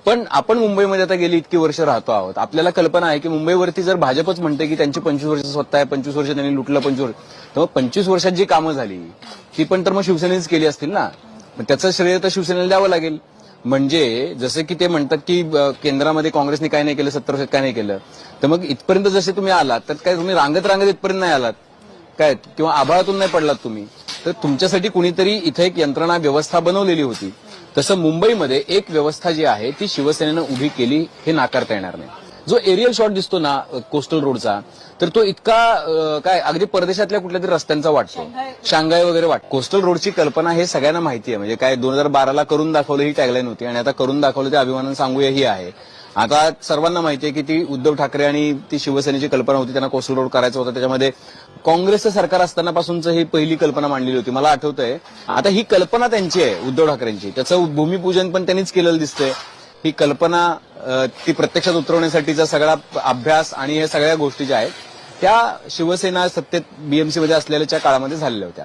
पण आपण मुंबईमध्ये आता गेली इतकी वर्ष राहतो आहोत, आपल्याला कल्पना आहे की मुंबईवरती जर भाजपच म्हणते की त्यांची 25 वर्ष स्वतः आहे, 25 वर्ष त्यांनी लुटलं, 25 वर्ष, तर 25 वर्षात जी कामं झाली ती पण तर मग शिवसेनेनेच केली असतील ना. मग त्याचं श्रेय तर शिवसेनेला द्यावं लागेल. म्हणजे जसे की ते म्हणतात की केंद्रामध्ये काँग्रेसने काय नाही केलं, 70 वर्षात काय नाही केलं, तर मग इथपर्यंत जसे तुम्ही आलात तर काय तुम्ही रांगत इथपर्यंत नाही आलात काय, किंवा आभाळातून नाही पडलात तुम्ही, तर तुमच्यासाठी कुणीतरी इथे एक यंत्रणा व्यवस्था बनवलेली होती. तसं मुंबईमध्ये एक व्यवस्था जी आहे ती शिवसेनेनं उभी केली, हे नाकारता येणार नाही. जो एरियल शॉट दिसतो ना कोस्टल रोडचा, तर तो इतका काय अगदी परदेशातल्या कुठल्या तरी रस्त्यांचा वाटतो, शांघाय वगैरे वाटतो. कोस्टल रोडची कल्पना हे सगळ्यांना माहिती आहे. म्हणजे काय 2012ला करून दाखवलं ही टॅगलाईन होती, आणि आता करून दाखवलं ते अभिमानानं सांगूया ही आहे. आता सर्वांना माहिती आहे की ती उद्धव ठाकरे आणि ती शिवसेनेची कल्पना होती, त्यांना कोस्टल रोड करायचा होता. त्याच्यामध्ये काँग्रेसचं सरकार असताना पासूनच ही पहिली कल्पना मांडलेली होती, मला आठवतंय. आता ही कल्पना त्यांची आहे, उद्धव ठाकरेंची. त्याचं भूमिपूजन पण त्यांनीच केलेलं दिसतंय. ही कल्पना ती प्रत्यक्षात उतरवण्यासाठीचा सगळा अभ्यास आणि हे सगळ्या गोष्टी ज्या आहेत त्या शिवसेना सत्तेत बीएमसीमध्ये असलेल्या काळामध्ये झालेल्या होत्या.